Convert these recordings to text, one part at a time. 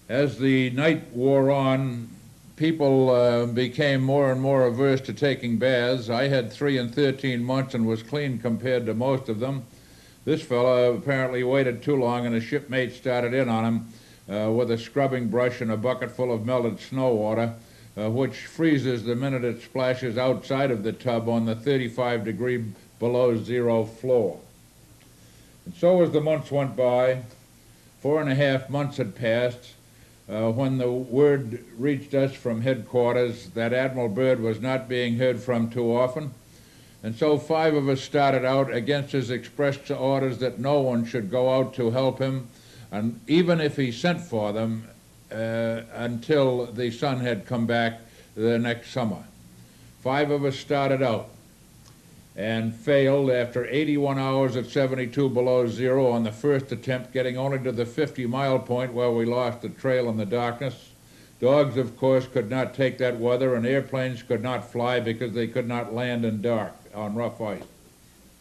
As the night wore on, people became more and more averse to taking baths. I had 3 and 13 months and was clean compared to most of them. This fellow apparently waited too long, and a shipmate started in on him with a scrubbing brush and a bucket full of melted snow water, which freezes the minute it splashes outside of the tub on the 35-degree below zero floor. And so as the months went by, 4.5 months had passed, when the word reached us from headquarters that Admiral Byrd was not being heard from too often. And so 5 of us started out against his express orders that no one should go out to help him, and even if he sent for them, until the sun had come back the next summer. 5 of us started out and failed after 81 hours at 72 below zero on the first attempt, getting only to the 50-mile point where we lost the trail in the darkness. Dogs, of course, could not take that weather, and airplanes could not fly because they could not land in dark on rough ice.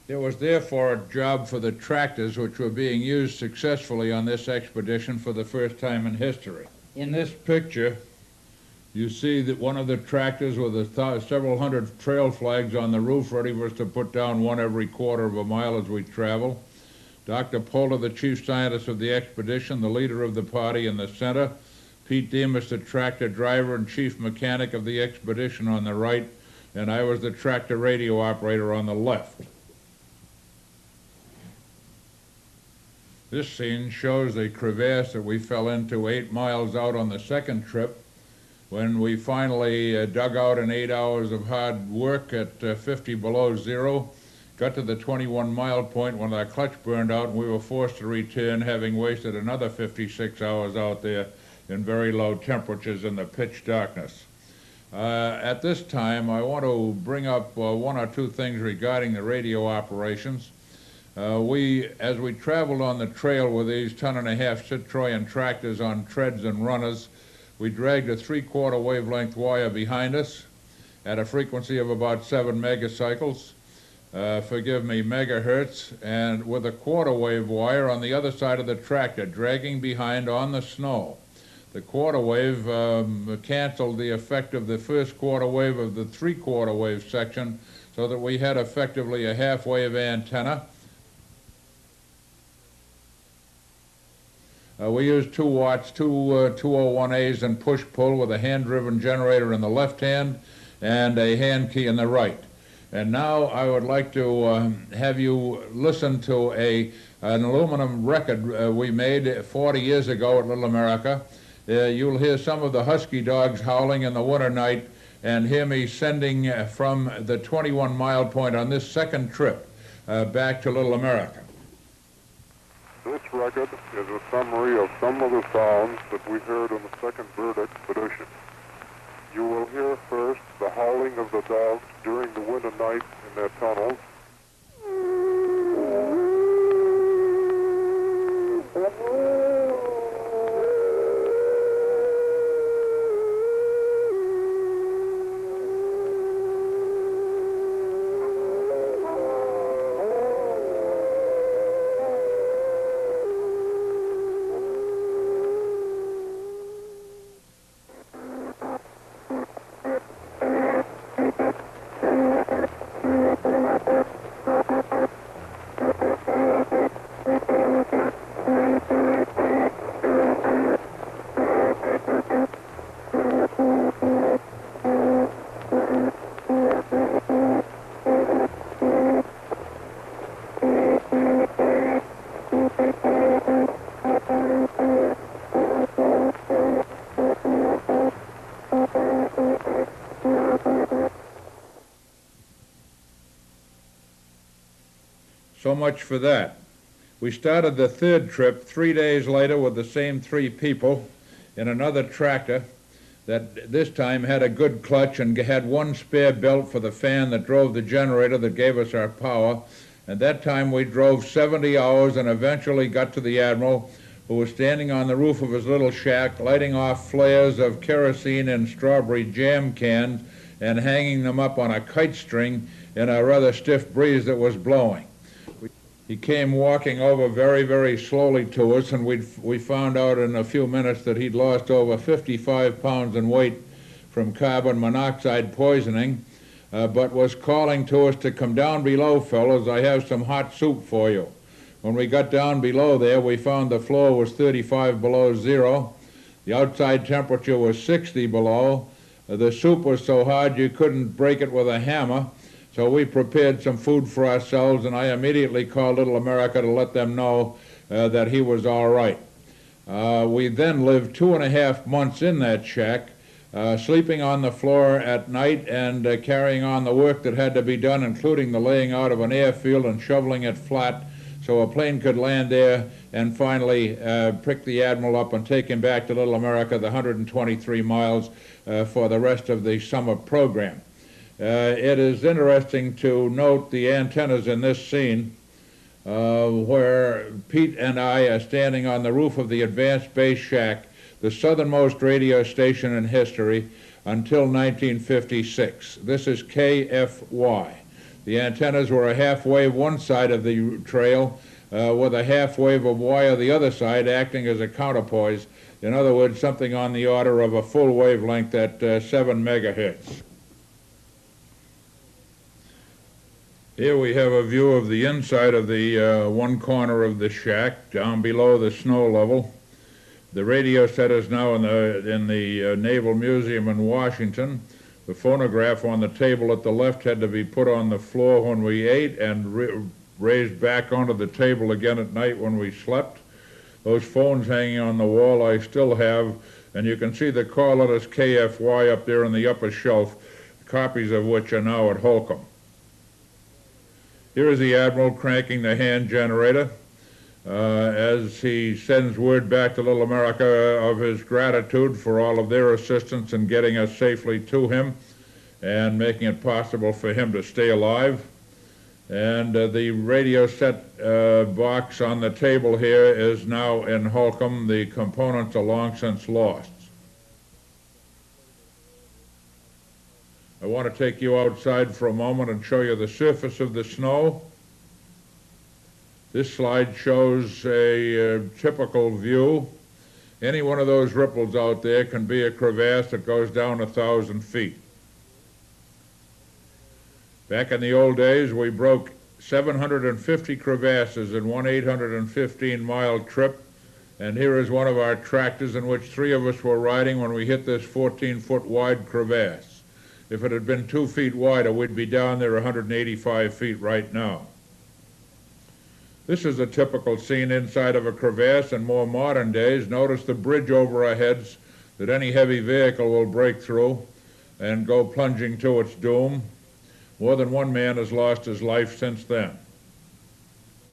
It was therefore a job for the tractors, which were being used successfully on this expedition for the first time in history. In this picture, you see that one of the tractors with several hundred trail flags on the roof ready for us to put down one every quarter of a mile as we travel. Dr. Poulter, the chief scientist of the expedition, the leader of the party in the center. Pete Demas, the tractor driver and chief mechanic of the expedition, on the right, and I was the tractor radio operator on the left. This scene shows a crevasse that we fell into 8 miles out on the second trip, when we finally dug out in 8 hours of hard work at 50 below zero, got to the 21-mile point when our clutch burned out and we were forced to return, having wasted another 56 hours out there in very low temperatures in the pitch darkness. At this time, I want to bring up 1 or 2 things regarding the radio operations. As we traveled on the trail with these 1.5-ton Citroën tractors on treads and runners, we dragged a 3/4 wavelength wire behind us at a frequency of about 7 megacycles, megahertz, and with a quarter wave wire on the other side of the tractor, dragging behind on the snow. The quarter wave canceled the effect of the first quarter wave of the 3/4 wave section, so that we had effectively a half-wave antenna. We used 2 watts, 2 201As and push-pull with a hand-driven generator in the left hand and a hand key in the right. And now I would like to have you listen to an aluminum record we made 40 years ago at Little America. You'll hear some of the husky dogs howling in the winter night and hear me sending from the 21-mile point on this second trip back to Little America. This record is a summary of some of the sounds that we heard on the second Byrd expedition. You will hear first the howling of the dogs during the winter night in their tunnels. So much for that. We started the third trip 3 days later with the same 3 people in another tractor that this time had a good clutch and had 1 spare belt for the fan that drove the generator that gave us our power. At that time we drove 70 hours and eventually got to the Admiral, who was standing on the roof of his little shack lighting off flares of kerosene and strawberry jam cans and hanging them up on a kite string in a rather stiff breeze that was blowing. He came walking over very, very slowly to us, and we found out in a few minutes that he'd lost over 55 pounds in weight from carbon monoxide poisoning, but was calling to us to come down below, fellows. I have some hot soup for you. When we got down below there, we found the floor was 35 below zero. The outside temperature was 60 below. The soup was so hard you couldn't break it with a hammer. So we prepared some food for ourselves, and I immediately called Little America to let them know that he was all right. We then lived 2.5 months in that shack, sleeping on the floor at night and carrying on the work that had to be done, including the laying out of an airfield and shoveling it flat so a plane could land there, and finally pick the Admiral up and take him back to Little America, the 123 miles, for the rest of the summer program. It is interesting to note the antennas in this scene where Pete and I are standing on the roof of the Advanced Base Shack, the southernmost radio station in history until 1956. This is KFY. The antennas were a half wave one side of the trail with a half wave of wire the other side acting as a counterpoise. In other words, something on the order of a full wavelength at 7 megahertz. Here we have a view of the inside of the one corner of the shack, down below the snow level. The radio set is now in the Naval Museum in Washington. The phonograph on the table at the left had to be put on the floor when we ate and raised back onto the table again at night when we slept. Those phones hanging on the wall I still have, and you can see the call letters KFY up there on the upper shelf, copies of which are now at Holcomb. Here is the Admiral cranking the hand generator as he sends word back to Little America of his gratitude for all of their assistance in getting us safely to him and making it possible for him to stay alive. And the radio set box on the table here is now in Holcomb. The components are long since lost. I want to take you outside for a moment and show you the surface of the snow. This slide shows a typical view. Any one of those ripples out there can be a crevasse that goes down 1,000 feet. Back in the old days, we broke 750 crevasses in one 815-mile trip, and here is one of our tractors in which 3 of us were riding when we hit this 14-foot wide crevasse. If it had been 2 feet wider, we'd be down there 185 feet right now. This is a typical scene inside of a crevasse in more modern days. Notice the bridge over our heads that any heavy vehicle will break through and go plunging to its doom. More than one man has lost his life since then.